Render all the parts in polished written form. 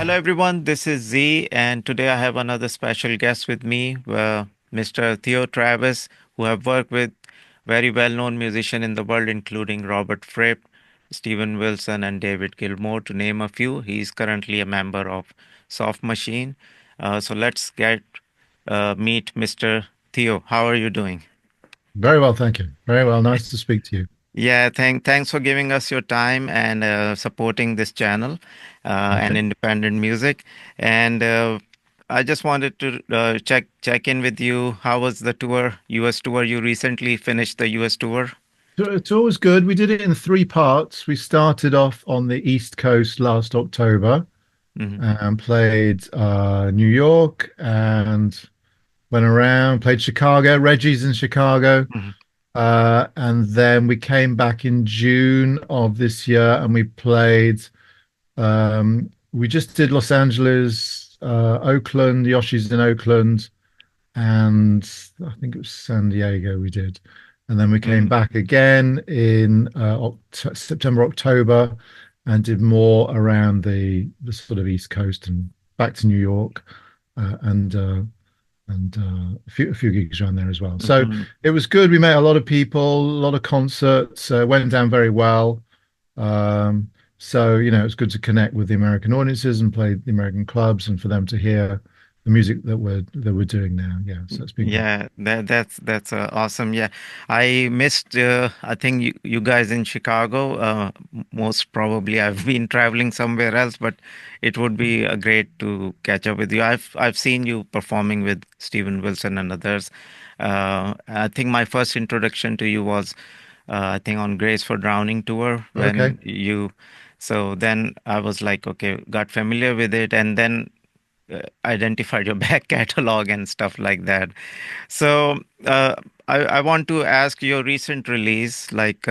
Hello, everyone. This is Z, and today I have another special guest with me, Mr. Theo Travis, who have worked with very well-known musicians in the world, including Robert Fripp, Steven Wilson, and David Gilmour, to name a few. He's currently a member of Soft Machine. So let's get meet Mr. Theo. How are you doing? Very well, thank you. Very well. Nice to speak to you. Yeah, thanks for giving us your time and supporting this channel and Okay. independent music. And I just wanted to check in with you. How was the tour, US tour? You recently finished the US tour. So it's always good. We did it in three parts. We started off on the East Coast last October Hmm. and played New York and went around, played Chicago, Reggie's in Chicago. Hmm. And then we came back in June of this year and we just did Los Angeles, Oakland, Yoshi's in Oakland, and I think it was San Diego we did. And then we came Hmm. back again in September, October, and did more around the sort of East Coast and back to New York, uh, and uh, and a few gigs around there as well. So Hmm. it was good. We met a lot of people, a lot of concerts. Went down very well. Um, so it was good to connect with the American audiences and play the American clubs, and for them to hear the music that we're doing now. Yeah, so it's been good. Yeah, that's awesome. Yeah, I missed. I think you guys in Chicago. Most probably, I've been traveling somewhere else, but it would be great to catch up with you. I've seen you performing with Steven Wilson and others. I think my first introduction to you was, I think, on Grace for Drowning tour Okay. when you. So then I was like, okay, got familiar with it, and then identified your back catalog and stuff like that. So I want to ask your recent release. Like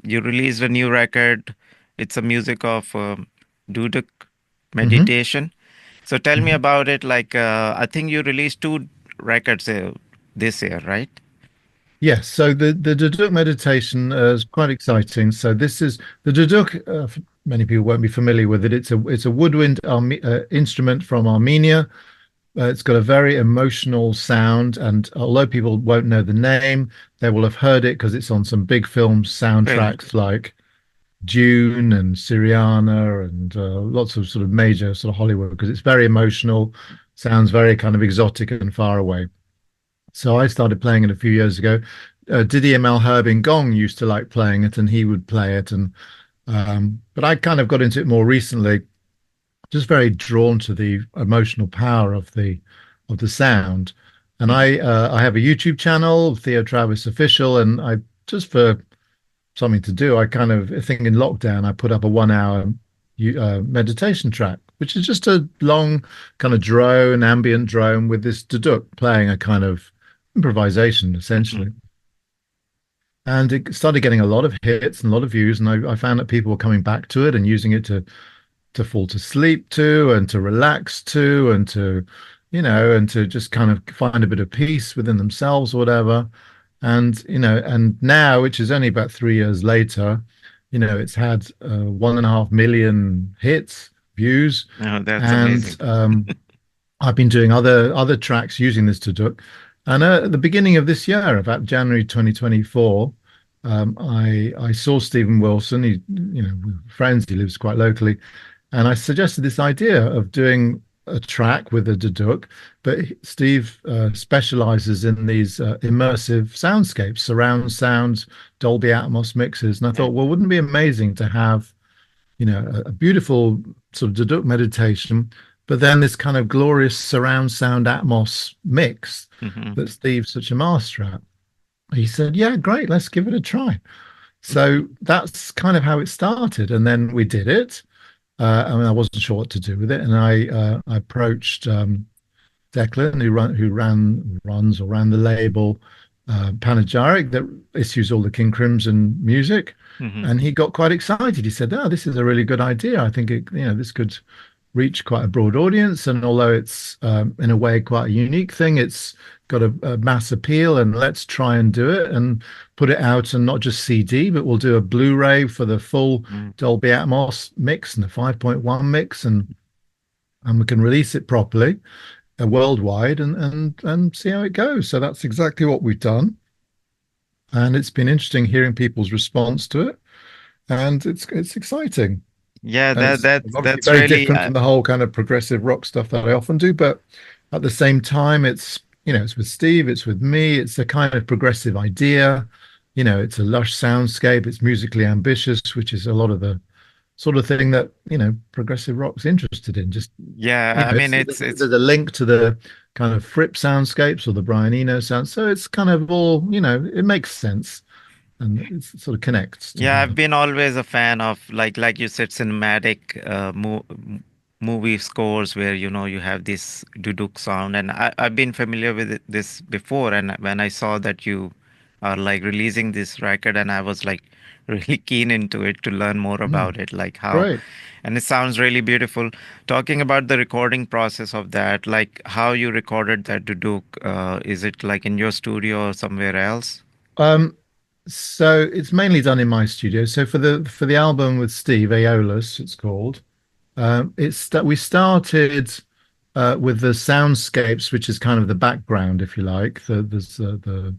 you released a new record. It's a music of Duduk hmm meditation. So tell me hmm about it. Like I think you released two records this year, right? Yes. So the Duduk meditation is quite exciting. So this is the Duduk. Many people won't be familiar with it. It's a woodwind instrument from Armenia. It's got a very emotional sound, and although people won't know the name, they will have heard it because it's on some big film Really? soundtracks like Dune and Syriana and lots of sort of major sort of Hollywood because it's very emotional, sounds very kind of exotic and far away. So I started playing it a few years ago. Didier Malherbe Gong used to like playing it, and he would play it, and but I kind of got into it more recently, just very drawn to the emotional power of the sound. And Mhm. I have a YouTube channel, Theo Travis Official, and I just for something to do, I think in lockdown I put up a 1 hour meditation track, which is just a long kind of drone, ambient drone with this duduk playing a kind of improvisation essentially. Mhm. And it started getting a lot of hits and a lot of views, and I found that people were coming back to it and using it to fall to sleep to and to relax to and to just kind of find a bit of peace within themselves or whatever. And now, which is only about 3 years later, it's had 1.5 million hits, views, Oh, that's and amazing. I've been doing other tracks using this to Duduk. And at the beginning of this year, about January 2024, I saw Stephen Wilson. We're friends. He lives quite locally, and I suggested this idea of doing a track with a duduk, but Steve specializes in these immersive soundscapes, surround sounds, Dolby Atmos mixes. And I Yeah. thought, well, wouldn't it be amazing to have, a beautiful sort of duduk meditation, but then this kind of glorious surround sound Atmos mix Hmm. that Steve's such a master at. He said, yeah, great, let's give it a try. So that's kind of how it started. And then we did it. I mean, I wasn't sure what to do with it, and I approached Declan, who runs or ran the label Panegyric that issues all the King Crimson music, Hmm. and he got quite excited. He said, "Oh, this is a really good idea. I think this could reach quite a broad audience, and although it's in a way quite a unique thing, it's got a mass appeal, and let's try and do it and put it out, and not just CD, but we'll do a Blu-ray for the full Dolby Atmos mix and the 5.1 mix, and and we can release it properly worldwide and see how it goes. So that's exactly what we've done, and it's been interesting hearing people's response to it, and it's exciting. Yeah, And that it's that's obviously that's very really different from the whole kind of progressive rock stuff that I often do, but at the same time, it's with Steve, it's with me, it's a kind of progressive idea. It's a lush soundscape, it's musically ambitious, which is a lot of the sort of thing that, progressive rock's interested in. Just, yeah. I mean, there's a link to the kind of Fripp soundscapes or the Brian Eno sound. So it's kind of all, it makes sense and it sort of connects Yeah, I've together. been always a fan of like you said, cinematic movie scores where you have this duduk sound, and I've been familiar with this before. And when I saw that you are like releasing this record, and I was like really keen into it to learn more Mm, about it, like how, great. and it sounds really beautiful. Talking about the recording process of that, like how you recorded that duduk, is it like in your studio or somewhere else? Um, so it's mainly done in my studio. So for the album with Steve, Aeolus, it's called. We started with the soundscapes, which is kind of the background, if you like, the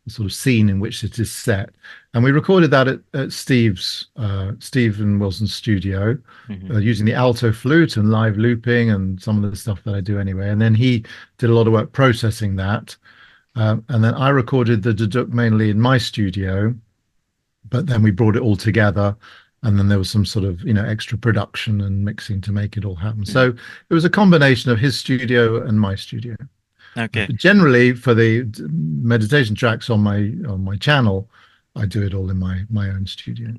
sort of scene in which it is set, and we recorded that at Stephen Wilson's studio, Hmm. using the alto flute and live looping and some of the stuff that I do anyway. And then he did a lot of work processing that, and then I recorded the Duduk mainly in my studio, but then we brought it all together, and then there was some sort of extra production and mixing to make it all happen. So it was a combination of his studio and my studio. Okay. But generally, for the meditation tracks on my channel, I do it all in my own studio.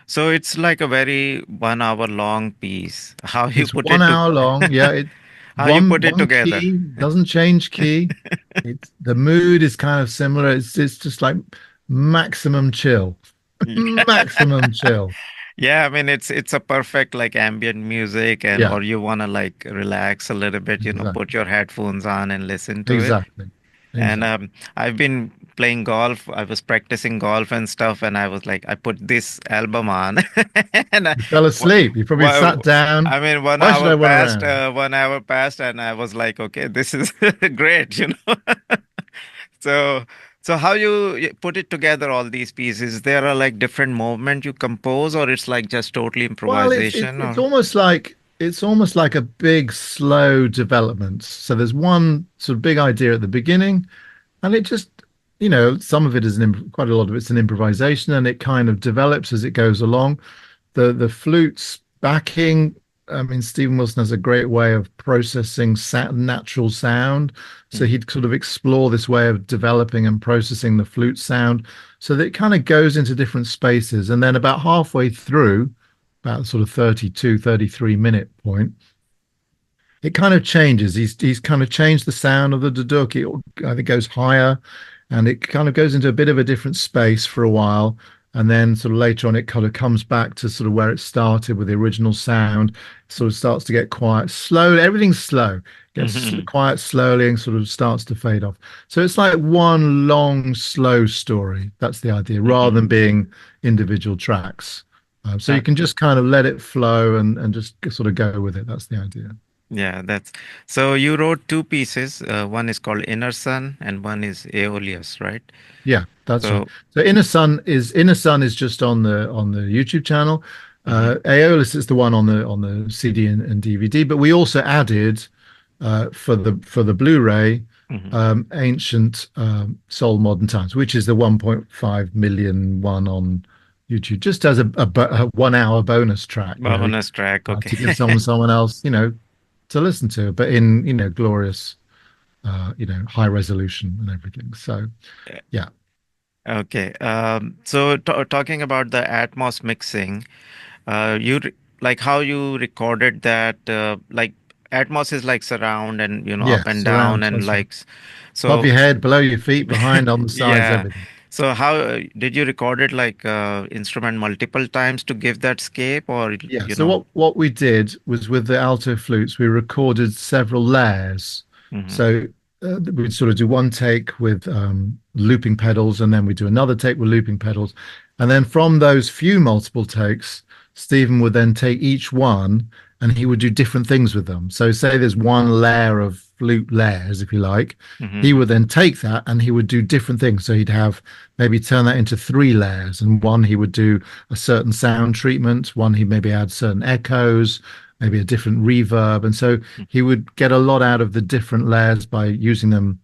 So it's like a very 1 hour long piece. How you It's put one it to hour long. Yeah, it how you one put it one together. key doesn't change key. It's the mood is kind of similar. It's just like maximum chill, maximum chill. Yeah, I mean it's a perfect like ambient music, and Yeah, or you want to like relax a little bit, put exactly, your headphones on and listen to it. exactly, And exactly. I've been playing golf. I was practicing golf and stuff, and I was like, I put this album on, and You fell wha- asleep. You probably sat down. I mean, one Why should hour I run passed. around? 1 hour passed, and I was like, okay, this is great. So, so how you put it together, all these pieces? There are like different movement you compose, or it's like just totally Well, it's it's improvisation, it's or almost like a big slow development. So there's one sort of big idea at the beginning, and it just, some of it is quite a lot of it's an improvisation, and it kind of develops as it goes along. The flutes backing. I mean, Stephen Wilson has a great way of processing natural sound. So Mhm. he'd sort of explore this way of developing and processing the flute sound so that it kind of goes into different spaces. And then about halfway through, about sort of 32, 33 minute point, it kind of changes. He's kind of changed the sound of the duduk. I think goes higher, and it kind of goes into a bit of a different space for a while, and then sort of later on it kind of comes back to sort of where it started with the original sound. Sort of starts to get quiet. Slow. Everything's slow. Gets Mhm. quiet slowly and sort of starts to fade off. So it's like one long, slow story. That's the idea, rather Mhm. than being individual tracks. So you can Okay. just kind of let it flow and just sort of go with it. That's the idea. Yeah, that's so you wrote two pieces. One is called Inner Sun and one is Aeolus, right? Yeah, that's right. So, So Inner Sun is just on the YouTube channel. mhm, Aeolus is the one on the CD and DVD, but we also added for the Blu-ray, mhm. Ancient Soul Modern Times, which is the 1.5 million one on YouTube, just as a 1 hour bonus track, really, Bonus track, to give okay. someone else, to listen to, but in glorious, high resolution and everything. So yeah. Okay. So t talking about the Atmos mixing, you re like how you recorded that, like Atmos is like surround and Yeah, up and down surround. and That's right. like Above so your head, below your feet, behind, on the sides, yeah. everything. So how did you record it like instrument multiple times to give that scape or Yeah. you So know? what we did was with the alto flutes, we recorded several layers. Hmm. So we'd sort of do one take with looping pedals, and then we do another take with looping pedals, and then from those few multiple takes, Stephen would then take each one and he would do different things with them. So, say there's one layer of flute layers, if you like, he Mm-hmm. would then take that and he would do different things. So, he'd have maybe turn that into three layers, and one he would do a certain sound treatment, one he maybe add certain echoes, maybe a different reverb. And so, he would get a lot out of the different layers by using them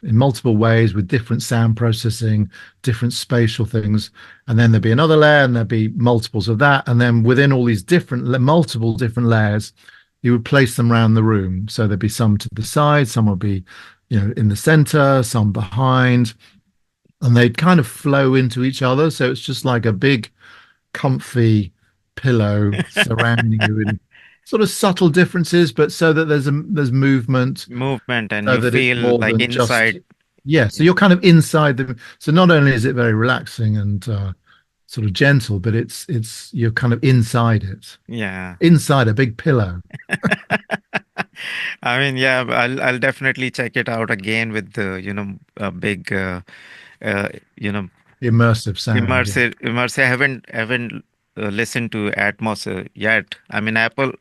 in multiple ways with different sound processing, different spatial things. And then there'd be another layer and there'd be multiples of that. And then within all these multiple different layers, you would place them around the room. So there'd be some to the side, some would be, in the center, some behind, and they'd kind of flow into each other. So it's just like a big, comfy pillow surrounding you in sort of subtle differences, but so that there's movement Movement, and so you that it's feel more like than just inside. yeah. So Yeah. you're kind of inside the. So not only is it very relaxing and sort of gentle, but it's you're kind of inside it, Yeah. inside a big pillow, I mean, yeah, I'll definitely check it out again with the, a big, uh, you know, immersive sound. Yeah, immersive. I haven't listened to Atmos yet. I mean, Apple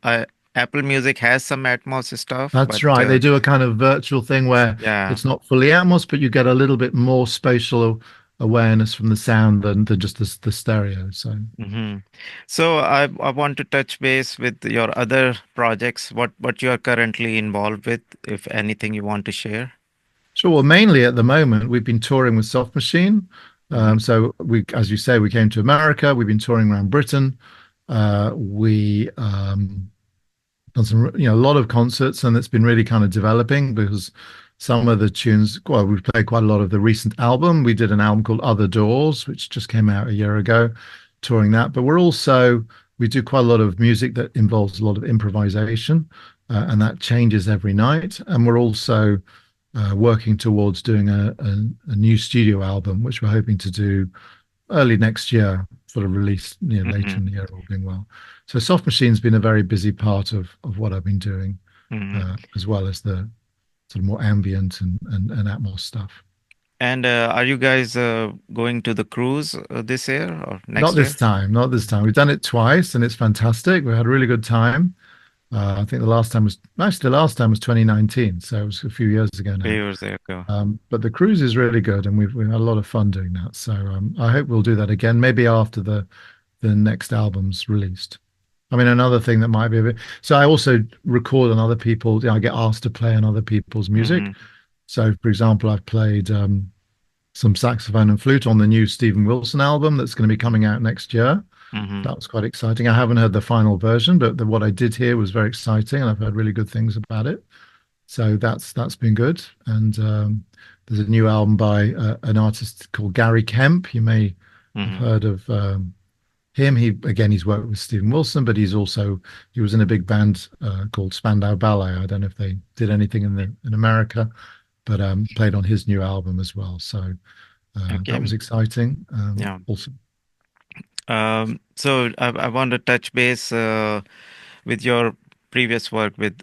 Music has some Atmos stuff, that's but right. They do a kind of virtual thing where yeah. it's not fully Atmos, but you get a little bit more spatial awareness from the sound than just the stereo. So. Hmm. So I want to touch base with your other projects. What you are currently involved with, if anything you want to share. Sure. Well, mainly at the moment, we've been touring with Soft Machine. Hmm. So as you say, we came to America. We've been touring around Britain. We done some, a lot of concerts, and it's been really kind of developing because some of the tunes. Well, we've played quite a lot of the recent album. We did an album called Other Doors, which just came out a year ago, touring that. But we do quite a lot of music that involves a lot of improvisation, and that changes every night. And we're also working towards doing a new studio album, which we're hoping to do early next year, sort of release later in Hmm. the year, all being well. So Soft Machine's been a very busy part of what I've been doing, Hmm. as well as the sort of more ambient and Atmos stuff. And are you guys going to the cruise this year or Not next this year? time, not this time. We've done it twice, and it's fantastic. We had a really good time. I think the last time was 2019, so it was a few years ago Few now. years ago. But the cruise is really good, and we've had a lot of fun doing that. So I hope we'll do that again, maybe after the next album's released. I mean, another thing that might be a bit. So I also record on other people. I get asked to play on other people's music. Hmm. So, for example, I've played some saxophone and flute on the new Stephen Wilson album that's going to be coming out next year. Hmm. That was quite exciting. I haven't heard the final version, but what I did hear was very exciting, and I've heard really good things about it. So that's been good. And there's a new album by an artist called Gary Kemp. You may have Hmm. heard of him. He's worked with Stephen Wilson, but he was in a big band called Spandau Ballet. I don't know if they did anything in America, but played on his new album as well. So that was Okay. exciting. Yeah. Also, So I want to touch base with your previous work with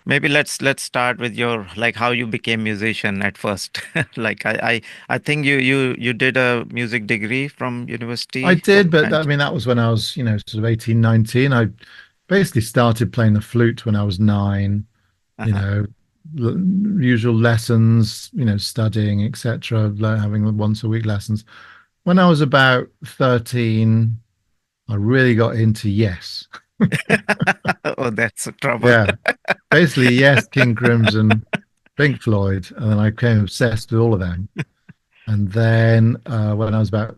maybe let's start with your like how you became musician at first. Like I think you did a music degree from I university for did, but French. that was when I was, sort of 18, 19. I basically started playing the flute when I was 9, you Uh-huh. know, usual lessons, studying, etc., having once a week lessons. When I was about 13, I really got into Yes. Oh, that's a trouble. Yeah, basically Yes, King Crimson, Pink Floyd, and then I became obsessed with all of them. And then when I was about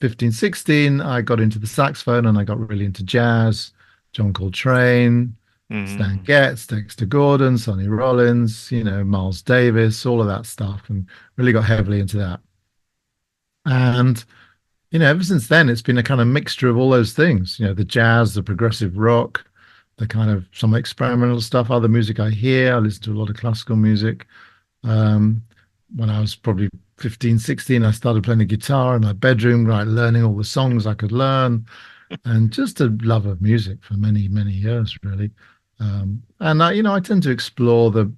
15, 16, I got into the saxophone and I got really into jazz, John Coltrane, Stan Hmm. Getz, Dexter Gordon, Sonny Rollins, Miles Davis, all of that stuff, and really got heavily into that. And, ever since then, it's been a kind of mixture of all those things, the jazz, the progressive rock, the kind of some experimental stuff, other music I hear. I listen to a lot of classical music. Um, when I was probably 15, 16, I started playing the guitar in my bedroom, right, learning all the songs I could learn, and just a love of music for many, many years, really. And I tend to explore the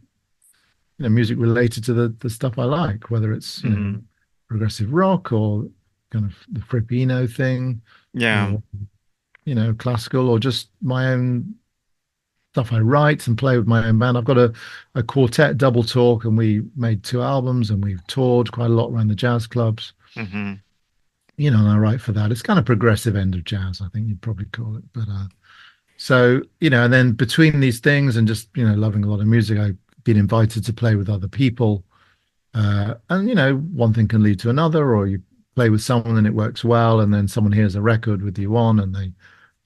music related to the stuff I like, whether it's Hmm. progressive rock or kind of the Frippino thing, Yeah. or classical, or just my own. stuff I write and play with my own band. I've got a quartet double talk, and we made two albums, and we've toured quite a lot around the jazz clubs. Hmm. And I write for that. It's kind of progressive end of jazz, I think you'd probably call it. But so, and then between these things and just, loving a lot of music, I've been invited to play with other people. And, one thing can lead to another, or you play with someone and it works well, and then someone hears a record with you on and they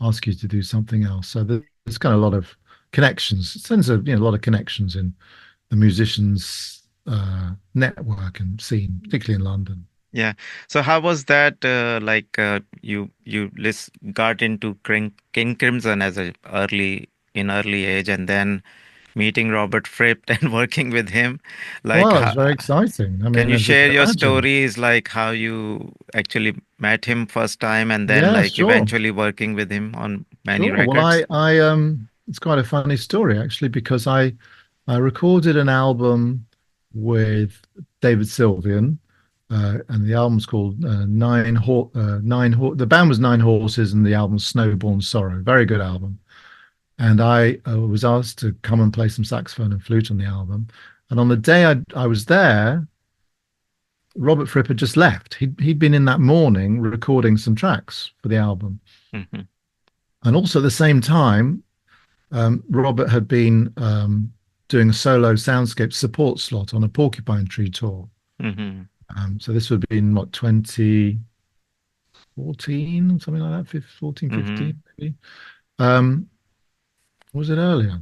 ask you to do something else. So there's kind of a lot of connections. It sends a lot of connections in the musicians network and scene, particularly in London. Yeah. So how was that like you list got into King Crimson as a early age and then meeting Robert Fripp and working with him like Well, it was how, very exciting. I can mean, you as you share can your imagine. stories like how you actually met him first time and then Yeah, like sure. eventually working with him on many Sure. Well, records? it's quite a funny story actually because I recorded an album with David Sylvian, and the album's called The band was Nine Horses, and the album's Snowborn Sorrow. Very good album. And I was asked to come and play some saxophone and flute on the album. And on the day I was there, Robert Fripp had just left. He'd been in that morning recording some tracks for the album. Hmm. And also at the same time, Robert had been doing a solo soundscape support slot on a Porcupine Tree tour. Hmm. So this would have been what, 2014, something like that, 14, Hmm. 15 maybe. Um, was it earlier?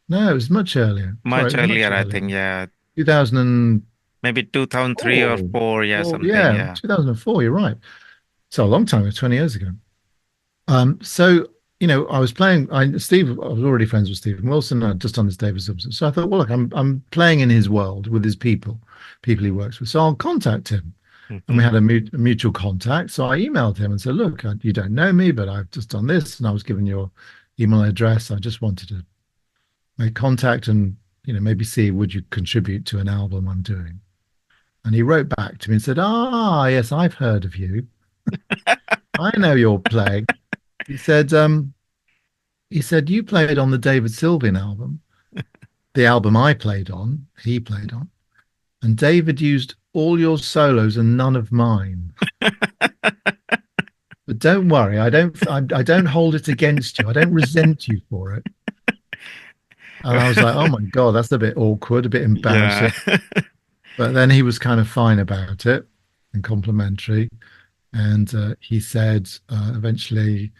No, it was much earlier. Much Sorry, much earlier, I earlier. think, yeah. 2004. Maybe 2003 or 4, yeah, Or something, yeah, yeah. 2004. You're right. So a long time ago, 20 years ago. So I was playing. I was already friends with Stephen Wilson. I'd just done this David Substance. So I thought, well, look, I'm playing in his world with his people he works with. So I'll contact him. And we Hmm. had a mutual contact. So I emailed him and said, look, you don't know me, but I've just done this, and I was given your email address. I just wanted to make contact and maybe see would you contribute to an album I'm doing. And he wrote back to me and said, ah, yes, I've heard of you. I know you're playing. He said, you played on the David Sylvian album, the album I played on, he played on, and David used all your solos and none of mine. But don't worry, I don't hold it against you. I don't resent you for it. And I was like, oh my God, that's a bit awkward, a bit Yeah. embarrassing. But then he was kind of fine about it and complimentary. And he said eventually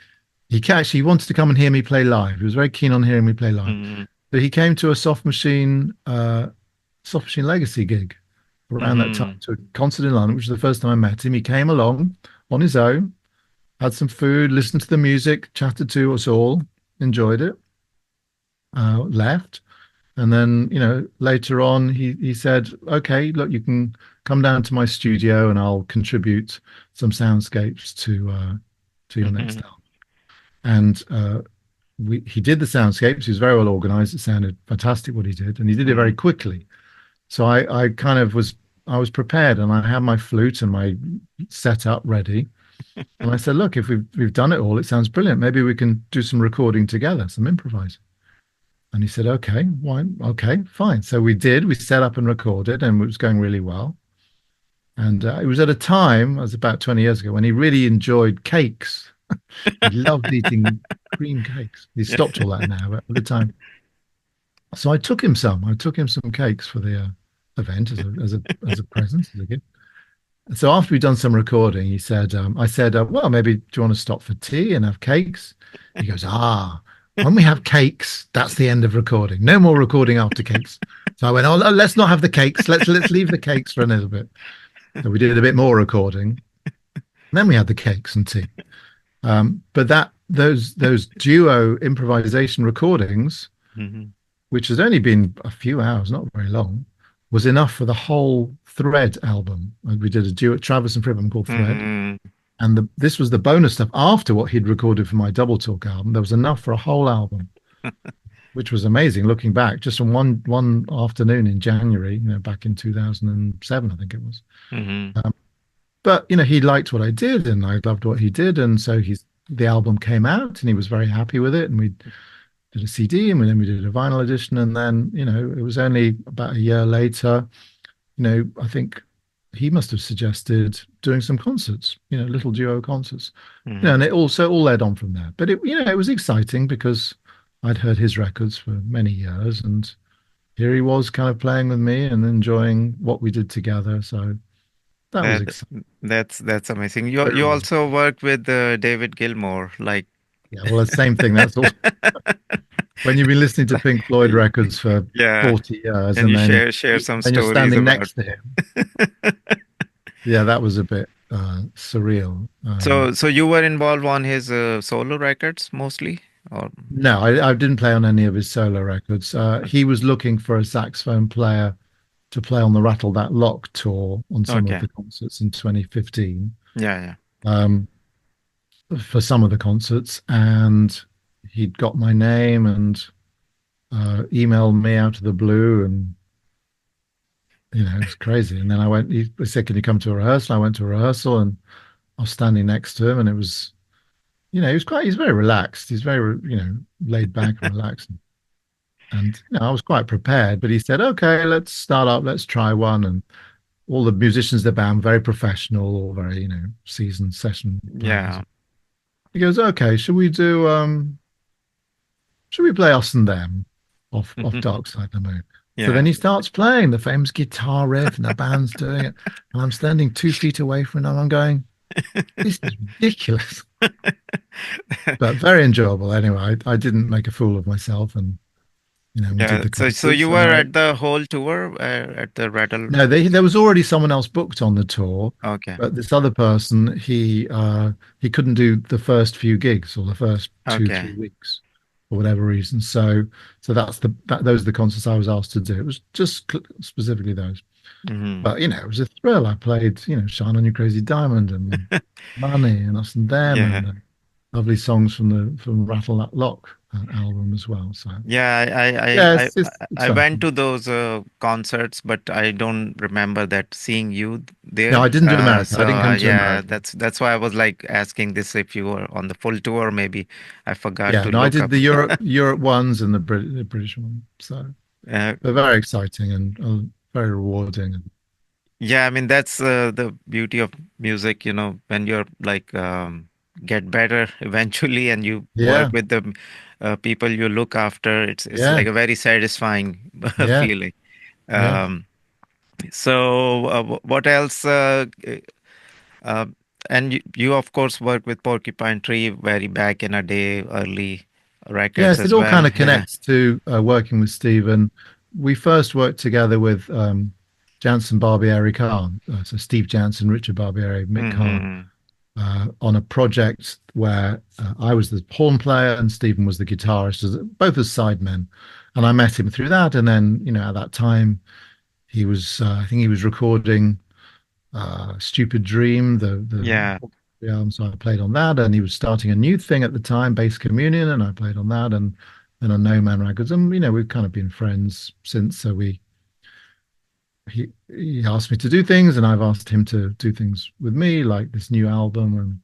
he wanted to come and hear me play live. He was very keen on hearing me play live. Hmm. So he came to a Soft Machine Legacy gig around that time Hmm. to a concert in London, which was the first time I met him. He came along on his own, had some food, listened to the music, chatted to us all, enjoyed it, left. And then, later on, he said, "Okay, look, you can come down to my studio, and I'll contribute some soundscapes to your next Hmm. album." And he did the soundscapes. He was very well organized. It sounded fantastic what he did, and he did it very Hmm. quickly. So I kind of I was prepared, and I had my flute and my setup ready. And I said, "Look, if we've done it all, it sounds brilliant. Maybe we can do some recording together, some improvising." And he said, "Okay, why? Okay, fine." So we did. We set up and recorded, and it was going really well. And it was at a time, it was about 20 years ago, when he really enjoyed cakes. He loved eating cream cakes. He Yeah. stopped all that now, but at the time. So I took him some. I took him some cakes for the event as a present, as a gift. So after we'd done some recording, I said, well, maybe do you want to stop for tea and have cakes? He goes, ah, when we have cakes, that's the end of recording. No more recording after cakes. So I went, oh, let's not have the cakes. Let's leave the cakes for a little bit. So we did a bit more recording. And then we had the cakes and tea. But those duo improvisation recordings, Hmm. which has only been a few hours, not very long, was enough for the whole Thread album. And we did a duet, Travis and Fripp called Thread. Hmm. And this was the bonus stuff after what he'd recorded for my Double Talk album. There was enough for a whole album, which was amazing looking back just from one afternoon in January, back in 2007, I think it was. Hmm. Um, but he liked what I did, and I loved what he did, and so the album came out, and he was very happy with it, and we did a CD, and then we did a vinyl edition, and then it was only about a year later. I think he must have suggested doing some concerts, little duo concerts, Hmm. and it also all led on from there. But it was exciting because I'd heard his records for many years, and here he was kind of playing with me and enjoying what we did together. So that was That exciting, that's amazing. You very you rewarding. also worked with David Gilmour, like Yeah, well, the same thing. That's all. When you've been listening to Pink Floyd records for yeah, 40 years and and you then share some you're stories standing about. next to him. Yeah, that was a bit surreal. So you were involved on his solo records mostly, or No, I didn't play on any of his solo records. He was looking for a saxophone player to play on the Rattle That Lock tour on some of okay, the concerts in 2015, yeah, yeah. um, for some of the concerts. And he'd got my name and emailed me out of the blue. And, it was crazy. And then he said, "Can you come to a rehearsal?" I went to a rehearsal and I was standing next to him. And it was, he's very relaxed. He's very, laid back and relaxed. And I was quite prepared, but he said, "Okay, let's start up. Let's try one." And all the musicians in the band, very professional, all very, seasoned session players. Yeah. He goes, "Okay, should we play Us and Them off Dark Side of the Moon?" So then Yeah. he starts playing the famous guitar riff, and the band's doing it, and I'm standing 2 feet away from him, and I'm going, "This is ridiculous," but very enjoyable. Anyway, I didn't make a fool of myself, and we did Yeah. the So concerts, you and were I at the whole tour at the Rattle. No, there was already someone else booked on the tour, Okay. but this other person, he couldn't do the first few gigs or the first two, Okay. 3 weeks for whatever reason. So those are the concerts I was asked to do. It was just specifically those. Hmm. But it was a thrill. I played, "Shine on You Crazy Diamond" and "Money" and "Us and Them" Yeah. and lovely songs from Rattle That Lock album as well. So Yeah, yeah, I it's I went exciting. to those concerts, but I don't remember that seeing you No, there. I didn't do America. I didn't come to Yeah, America. that's why I was like asking this if you were on the full tour. Maybe I forgot Yeah, to no, I look did up. the Europe ones and the British one. So Uh, they're very exciting and very rewarding. And yeah, I mean that's the beauty of music, when you're like get better eventually, and you work yeah, with the people you look after. It's yeah, like a very satisfying yeah, feeling. yeah. Um, So, what else? Uh, and you, of course, work with Porcupine Tree very back in a day, early records Yes, it as all well. kind of Yeah. connects to working with Stephen. We first worked together with Jansen Barbieri Khan, so Steve Jansen, Richard Barbieri, Mick Khan, Hmm. on a project where I was the horn player and Stephen was the guitarist, both as sidemen. And I met him through that. And then, at that time, I think he was recording Stupid Dream, Yeah. the album. So I played on that, and he was starting a new thing at the time, Bass Communion, and I played on that, and then on No Man Records, and we've kind of been friends since. So he asked me to do things, and I've asked him to do things with me, like this new album, and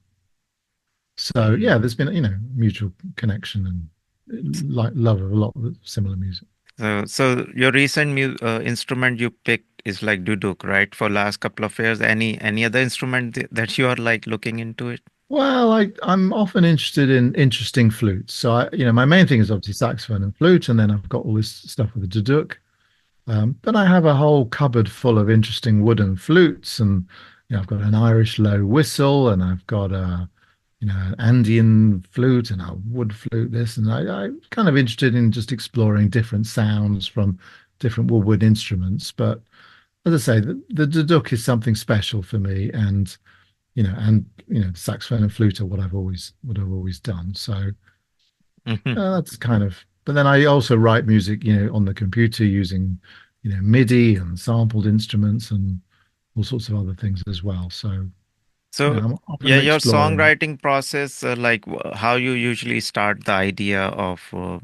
so Hmm. yeah, there's been mutual connection and like love of a lot of similar music. So your recent mu instrument you picked is like Duduk, right? For last couple of years. Any other instrument that you are like looking into it? Well, I'm often interested in interesting flutes. So my main thing is obviously saxophone and flute, and then I've got all this stuff with the Duduk. But I have a whole cupboard full of interesting wooden flutes, and I've got an Irish low whistle, and I've got an Andean flute and a wood flute. This, and I'm kind of interested in just exploring different sounds from different woodwind instruments. But as I say, the Duduk is something special for me, and saxophone and flute are what I've always done. So that's kind of. But then I also write music, on the computer using, MIDI and sampled instruments and all sorts of other things as well. So So, I'm often yeah, your exploring. songwriting process, like how you usually start the idea of, It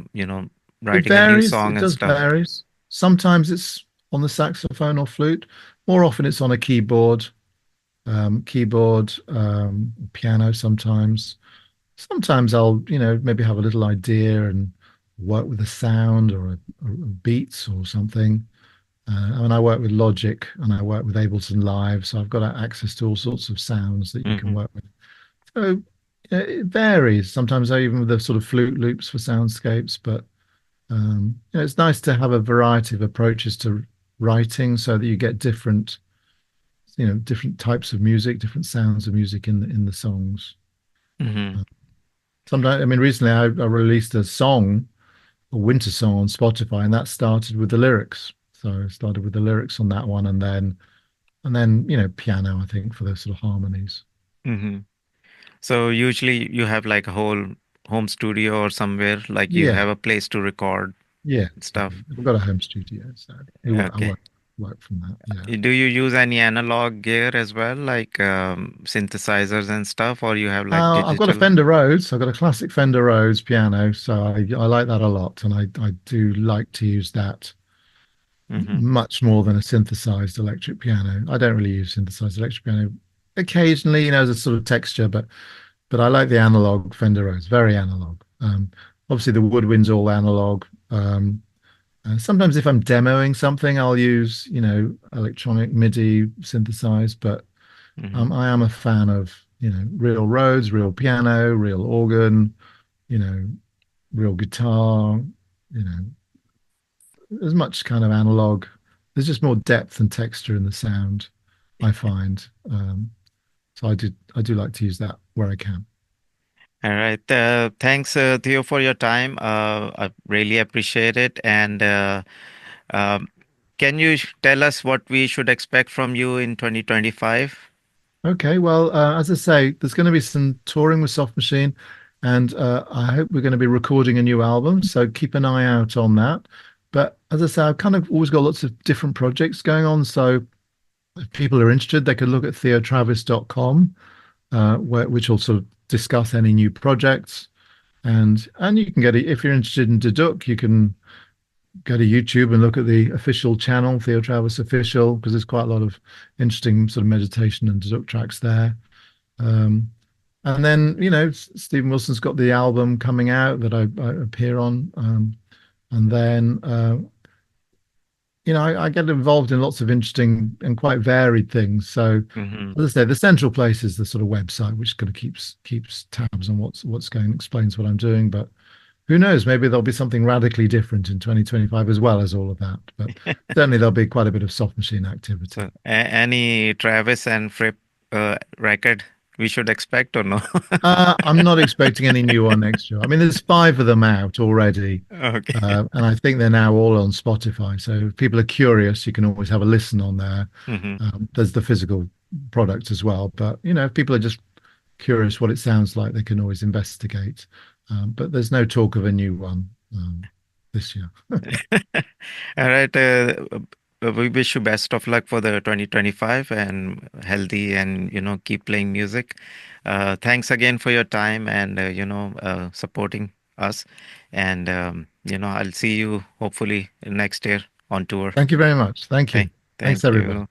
writing a new varies. song It and does stuff. varies. Sometimes it's on the saxophone or flute. More often it's on a piano sometimes. Sometimes I'll, maybe have a little idea and work with a sound or beats or something. I mean, I work with Logic and I work with Ableton Live, so I've got access to all sorts of sounds that you can Hmm. work with. So it varies. Sometimes I even with the sort of flute loops for soundscapes, but it's nice to have a variety of approaches to writing so that you get different types of music, different sounds of music in the songs. Hmm. Uh, Sometimes, I mean, recently I released a song, a winter song on Spotify, and that started with the lyrics. So I started with the lyrics on that one, and then piano, I think, for the sort of harmonies. Hmm. So usually you have like a whole home studio or somewhere, like you Yeah, have a place to record yeah. stuff. I've got a home studio, so I Okay. work from that. Yeah. Do you use any analog gear as well, like synthesizers and stuff, or you have like I've got a digital? Fender Rhodes. I've got a classic Fender Rhodes piano, so I like that a lot, and I do like to use that Hmm. much more than a synthesized electric piano. I don't really use synthesized electric piano. Occasionally, as a sort of texture, but I like the analog Fender Rhodes, very analog. Obviously, the woodwind's all analog. Sometimes if I'm demoing something, I'll use, electronic MIDI synthesized, but Hmm. I am a fan of, real Rhodes, real piano, real organ, you know, real guitar, you know, as much kind of analog. There's just more depth and texture in the sound, I find. So I do like to use that where I can. All right. Thanks, Theo, for your time. I really appreciate it. And um, can you tell us what we should expect from you in 2025? Okay, well, as I say, there's going to be some touring with Soft Machine, and I hope we're going to be recording a new album. So keep an eye out on that. But as I say, I've kind of always got lots of different projects going on. So if people are interested, they could look at theotravis.com, which will sort of discuss any new projects. And you can get it if you're interested in Duduk, you can go to YouTube and look at the official channel, Theo Travis Official, because there's quite a lot of interesting sort of meditation and Duduk tracks there. Um, and then, Stephen Wilson's got the album coming out that I appear on. And then, I get involved in lots of interesting and quite varied things. So, Hmm. as I say, the central place is the sort of website, which kind of keeps tabs on what's going, explains what I'm doing. But who knows? Maybe there'll be something radically different in 2025 as well as all of that. But certainly there'll be quite a bit of soft machine activity. So, any Travis and Fripp record we should expect or no? I'm not expecting any new one next year. I mean, there's five of them out already, Okay. and I think they're now all on Spotify. So if people are curious, you can always have a listen on there. Hmm. There's the physical product as well, but if people are just curious what it sounds like, they can always investigate. But there's no talk of a new one this year. All right. We wish you best of luck for the 2025 and healthy and, keep playing music. Thanks again for your time and, supporting us. And, I'll see you hopefully next year on tour. Thank you very much. Thank you. Thank, Thanks, thank everybody. you.